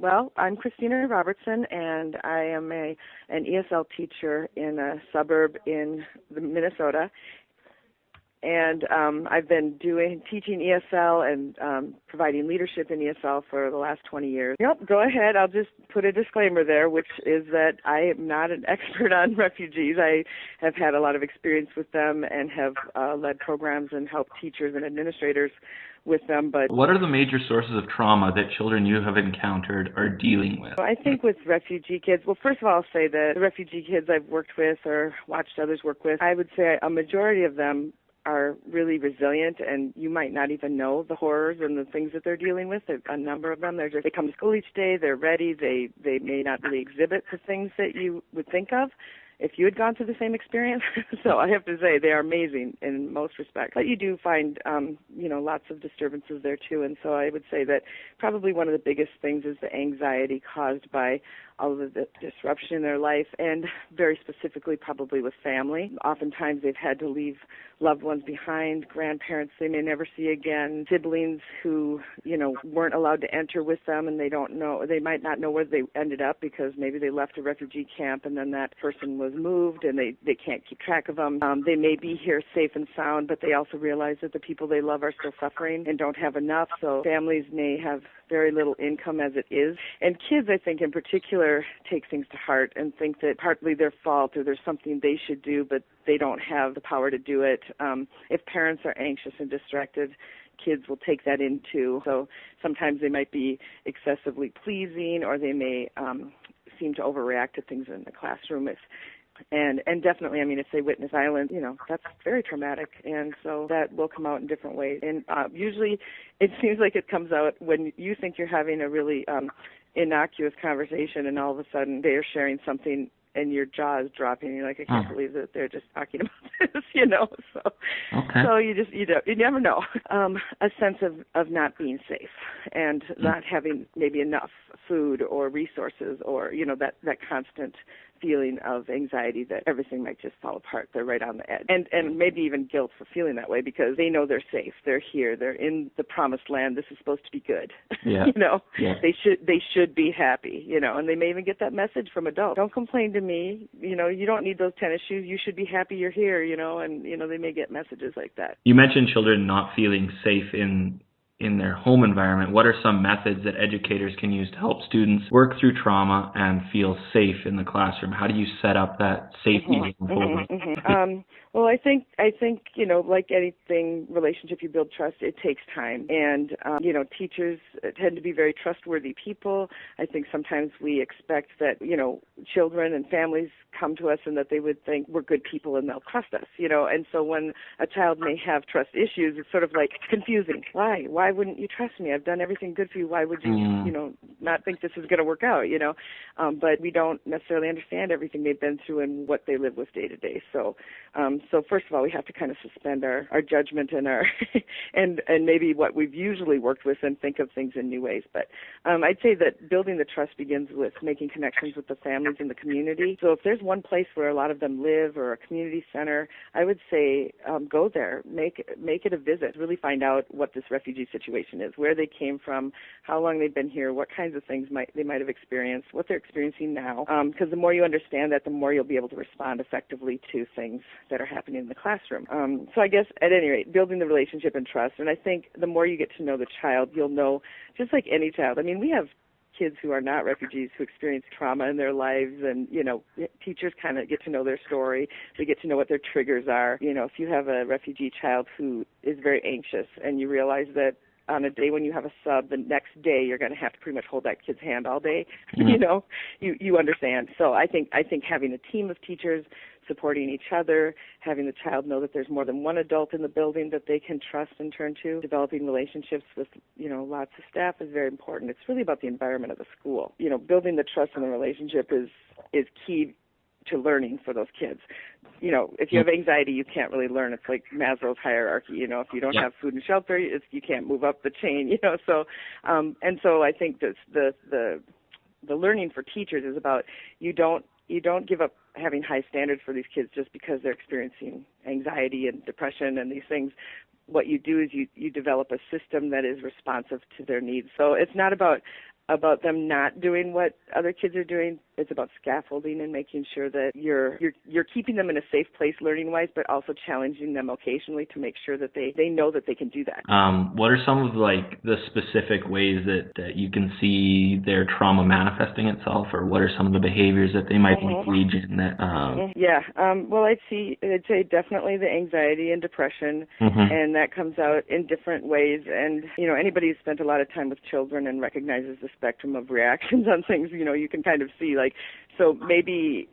Well, I'm Kristina Robertson, and I am an ESL teacher in a suburb in Minnesota. And I've been teaching ESL and providing leadership in ESL for the last 20 years. Yep, go ahead. I'll just put a disclaimer there, which is that I am not an expert on refugees. I have had a lot of experience with them and have led programs and helped teachers and administrators with them. But what are the major sources of trauma that children you have encountered are dealing with? I think with refugee kids, well, first of all, I'll say that the refugee kids I've worked with or watched others work with, I would say a majority of them are really resilient, and you might not even know the horrors and the things that they're dealing with. A number of them, they come to school each day, they're ready, they may not really exhibit the things that you would think of if you had gone through the same experience. So I have to say they are amazing in most respects. But you do find, lots of disturbances there too. And so I would say that probably one of the biggest things is the anxiety caused by all of the disruption in their life, and very specifically probably with family. Oftentimes they've had to leave loved ones behind, grandparents they may never see again, siblings who, weren't allowed to enter with them, and they might not know where they ended up because maybe they left a refugee camp and then that person was moved and they can't keep track of them. They may be here safe and sound, but they also realize that the people they love are still suffering and don't have enough, so families may have very little income as it is. And kids, I think in particular, take things to heart and think that partly their fault or there's something they should do, but they don't have the power to do it. If parents are anxious and distracted, kids will take that into. So sometimes they might be excessively pleasing, or they may seem to overreact to things in the classroom. And definitely, if they witness violence, that's very traumatic, and so that will come out in different ways. And usually it seems like it comes out when you think you're having a really innocuous conversation, and all of a sudden they're sharing something and your jaw is dropping, and you're like, I can't believe that they're just talking about this, So, okay. So you never know. A sense of not being safe and not having maybe enough food or resources, or, that constant feeling of anxiety that everything might just fall apart. They're right on the edge. And maybe even guilt for feeling that way because they know they're safe. They're here. They're in the promised land. This is supposed to be good. Yeah. Yeah. They should be happy, and they may even get that message from adults. Don't complain to me. You don't need those tennis shoes. You should be happy you're here, and they may get messages like that. You mentioned children not feeling safe in their home environment. What are some methods that educators can use to help students work through trauma and feel safe in the classroom? How do you set up that safety? Well, I think like anything, relationship, you build trust. It takes time, and teachers tend to be very trustworthy people. I think sometimes we expect that children and families come to us and that they would think we're good people and they'll trust us. And so when a child may have trust issues, it's sort of like confusing. Why wouldn't you trust me? I've done everything good for you. Why would you not think this is going to work out? But we don't necessarily understand everything they've been through and what they live with day to day. So first of all, we have to kind of suspend our judgment and our and maybe what we've usually worked with and think of things in new ways. But I'd say that building the trust begins with making connections with the families in the community. So if there's one place where a lot of them live or a community center, I would say go there, make it a visit, really find out what this refugee situation is, where they came from, how long they've been here, what kinds of things they might have experienced, what they're experiencing now. Because the more you understand that, the more you'll be able to respond effectively to things that are happening in the classroom. So I guess at any rate, building the relationship and trust. And I think the more you get to know the child, you'll know, just like any child. We have kids who are not refugees who experience trauma in their lives, and teachers kind of get to know their story. They get to know what their triggers are. If you have a refugee child who is very anxious and you realize that on a day when you have a sub, the next day you're going to have to pretty much hold that kid's hand all day. You understand. So I think having a team of teachers supporting each other, having the child know that there's more than one adult in the building that they can trust and turn to, developing relationships with, lots of staff is very important. It's really about the environment of the school. Building the trust and the relationship is key to learning for those kids. If you have anxiety, you can't really learn. It's like Maslow's hierarchy. If you don't have food and shelter, you can't move up the chain. So I think the learning for teachers is about you don't give up having high standards for these kids just because they're experiencing anxiety and depression and these things. What you do is you develop a system that is responsive to their needs. So it's not about about them not doing what other kids are doing. It's about scaffolding and making sure that you're keeping them in a safe place learning-wise, but also challenging them occasionally to make sure that they know that they can do that. What are some of like the specific ways that you can see their trauma manifesting itself, or what are some of the behaviors that they might engage in that? Well, I'd say definitely the anxiety and depression, and that comes out in different ways. And anybody who's spent a lot of time with children and recognizes the spectrum of reactions on things, you can kind of see so maybe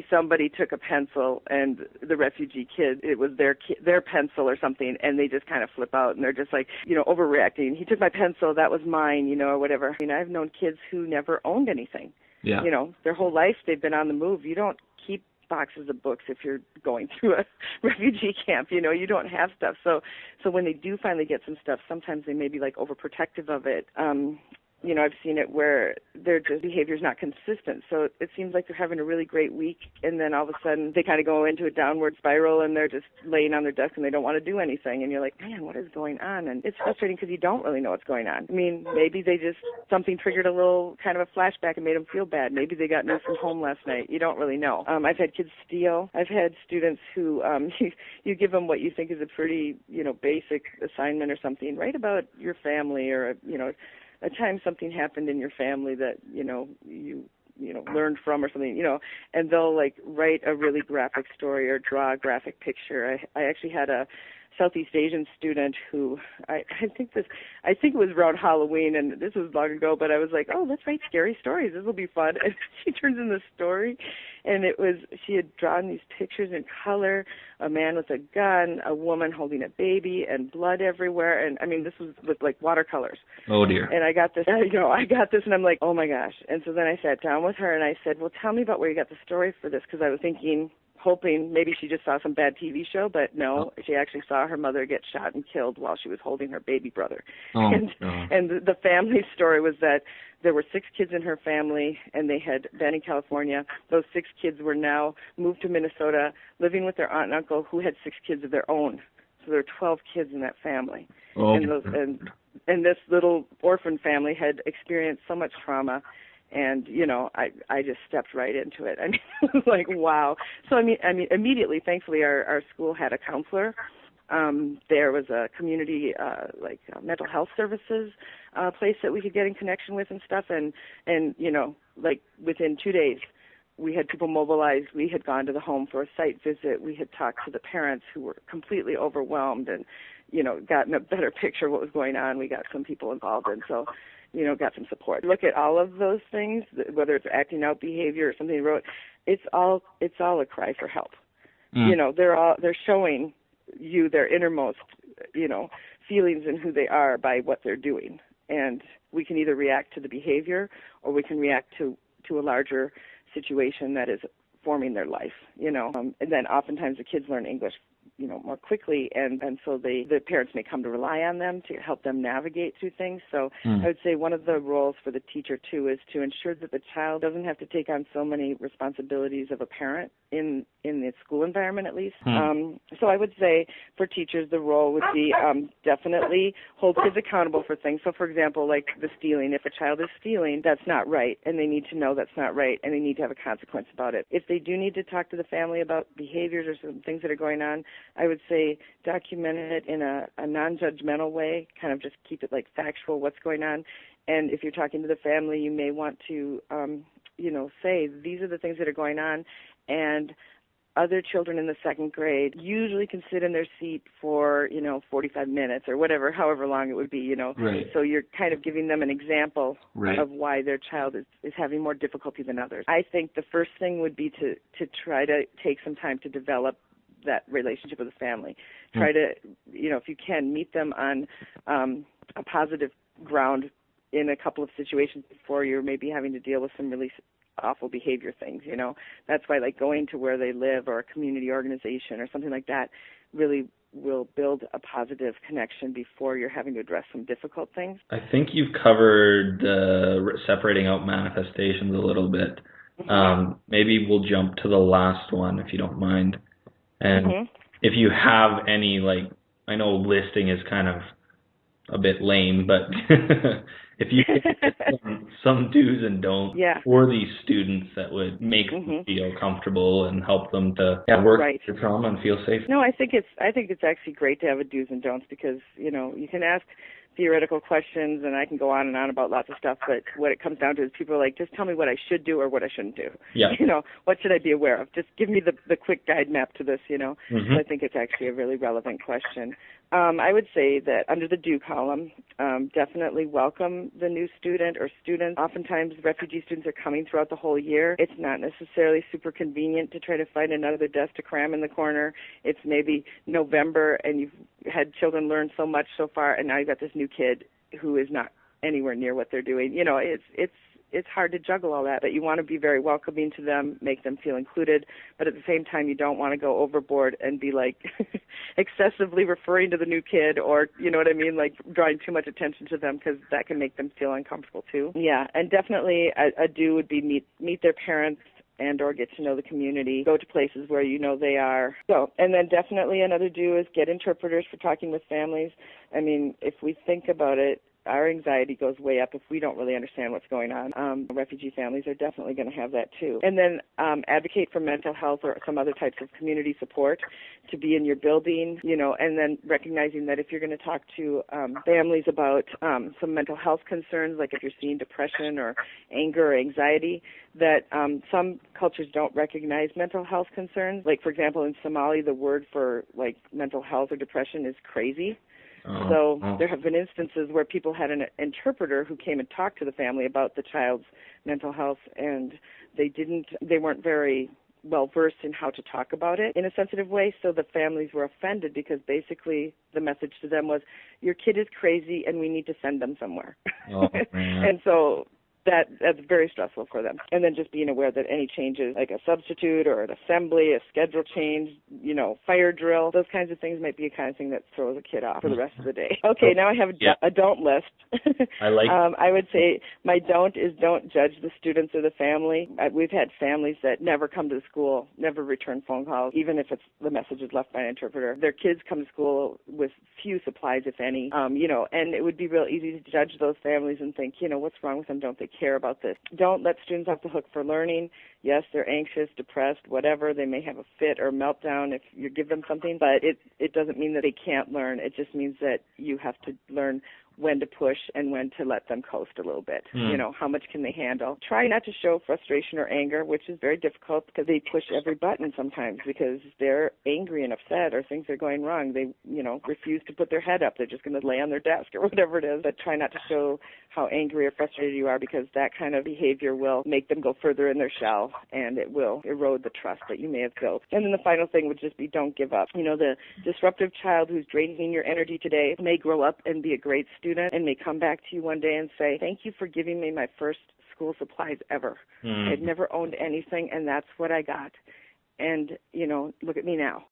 somebody took a pencil and the refugee kid, it was their pencil or something, and they just kind of flip out and they're just overreacting. He took my pencil, that was mine, or whatever. I've known kids who never owned anything. Yeah. Their whole life they've been on the move. You don't keep boxes of books if you're going through a refugee camp. You don't have stuff. So when they do finally get some stuff, sometimes they may be overprotective of it. I've seen it where their behavior's not consistent. So it seems like they're having a really great week, and then all of a sudden they kind of go into a downward spiral, and they're just laying on their desk and they don't want to do anything. And you're like, man, what is going on? And it's frustrating because you don't really know what's going on. Maybe something triggered a little kind of a flashback and made them feel bad. Maybe they got news from home last night. You don't really know. I've had kids steal. I've had students who you give them what you think is a pretty basic assignment or something. Write about your family or a time something happened in your family that you learned from or something, and they'll write a really graphic story or draw a graphic picture. I actually had a Southeast Asian student who I think it was around Halloween, and this was long ago, but I was like, oh, let's write scary stories. This will be fun. And she turns in the story, and she had drawn these pictures in color, a man with a gun, a woman holding a baby, and blood everywhere. And this was with watercolors. Oh dear. And I got this, and I'm like, oh my gosh. And so then I sat down with her and I said, well, tell me about where you got the story for this, because I was hoping maybe she just saw some bad TV show, but no, she actually saw her mother get shot and killed while she was holding her baby brother. And the family story was that there were 6 kids in her family, and they had been in California. Those 6 kids were now moved to Minnesota, living with their aunt and uncle who had 6 kids of their own. So there were 12 kids in that family. And this little orphan family had experienced so much trauma. And, I just stepped right into it. It was like, wow. So, immediately, thankfully, our school had a counselor. There was a community, mental health services place that we could get in connection with and stuff. And within 2 days, we had people mobilized. We had gone to the home for a site visit. We had talked to the parents who were completely overwhelmed and, gotten a better picture of what was going on. We got some people involved. And so, got some support. Look at all of those things, whether it's acting out behavior or something they wrote, it's all a cry for help. They're showing you their innermost, feelings and who they are by what they're doing. And we can either react to the behavior or we can react to a larger situation that is forming their life, and then oftentimes the kids learn English more quickly, and so the parents may come to rely on them to help them navigate through things. So I would say one of the roles for the teacher, too, is to ensure that the child doesn't have to take on so many responsibilities of a parent in the school environment, at least. So I would say for teachers, the role would be definitely hold kids accountable for things. So, for example, like the stealing. If a child is stealing, that's not right, and they need to know that's not right, and they need to have a consequence about it. If they do need to talk to the family about behaviors or some things that are going on, I would say document it in a non-judgmental way, kind of just keep it factual, what's going on. And if you're talking to the family, you may want to, say, these are the things that are going on, and other children in the 2nd grade usually can sit in their seat for, 45 minutes or whatever, however long it would be, Right. So you're kind of giving them an example right. of why their child is having more difficulty than others. I think the first thing would be to try to take some time to develop that relationship with the family. Try to, if you can, meet them on a positive ground in a couple of situations before you're maybe having to deal with some really awful behavior things, That's why going to where they live or a community organization or something like that really will build a positive connection before you're having to address some difficult things. I think you've covered separating out manifestations a little bit. Maybe we'll jump to the last one if you don't mind. And if you have any, I know listing is kind of a bit lame, but If you could get some do's and don'ts Yeah. for these students that would make them feel comfortable and help them to work through trauma and feel safe. No, I think it's actually great to have a do's and don'ts because, you can ask theoretical questions and I can go on and on about lots of stuff, but what it comes down to is people are like, just tell me what I should do or what I shouldn't do. Yeah. What should I be aware of? Just give me the quick guide map to this, So I think it's actually a really relevant question. I would say that under the do column, definitely welcome the new student or students. Oftentimes refugee students are coming throughout the whole year. It's not necessarily super convenient to try to find another desk to cram in the corner. It's maybe November and you've had children learn so much so far and now you've got this new kid who is not anywhere near what they're doing. It's hard to juggle all that, but you want to be very welcoming to them, make them feel included, but at the same time you don't want to go overboard and be like excessively referring to the new kid or, like drawing too much attention to them because that can make them feel uncomfortable too. Yeah, and definitely a do would be meet their parents and or get to know the community, go to places where they are. So, and then definitely another do is get interpreters for talking with families. I mean, if we think about it, our anxiety goes way up if we don't really understand what's going on. Refugee families are definitely going to have that too. And then advocate for mental health or some other types of community support to be in your building, and then recognizing that if you're going to talk to families about some mental health concerns, like if you're seeing depression or anger or anxiety, that some cultures don't recognize mental health concerns. Like, for example, in Somali, the word for like mental health or depression is crazy. So there have been instances where people had an interpreter who came and talked to the family about the child's mental health, and they weren't very well versed in how to talk about it in a sensitive way, so the families were offended because basically the message to them was, your kid is crazy and we need to send them somewhere. And so that's very stressful for them. And then just being aware that any changes, like a substitute or an assembly, a schedule change, fire drill, those kinds of things might be a kind of thing that throws a kid off for the rest of the day. Okay, now I have a don't list. I would say my don't is don't judge the students or the family. We've had families that never come to the school, never return phone calls, even if the message is left by an interpreter. Their kids come to school with few supplies, if any, and it would be real easy to judge those families and think, what's wrong with them? Don't they care about this? Don't let students off the hook for learning. Yes, they're anxious, depressed, whatever. They may have a fit or meltdown if you give them something, but it doesn't mean that they can't learn. It just means that you have to learn when to push and when to let them coast a little bit. How much can they handle? Try not to show frustration or anger, which is very difficult because they push every button sometimes because they're angry and upset or things are going wrong. They, refuse to put their head up. They're just going to lay on their desk or whatever it is. But try not to show how angry or frustrated you are because that kind of behavior will make them go further in their shell and it will erode the trust that you may have built. And then the final thing would just be don't give up. The disruptive child who's draining your energy today may grow up and be a great student and may come back to you one day and say, thank you for giving me my first school supplies ever. I'd never owned anything and that's what I got. And, look at me now.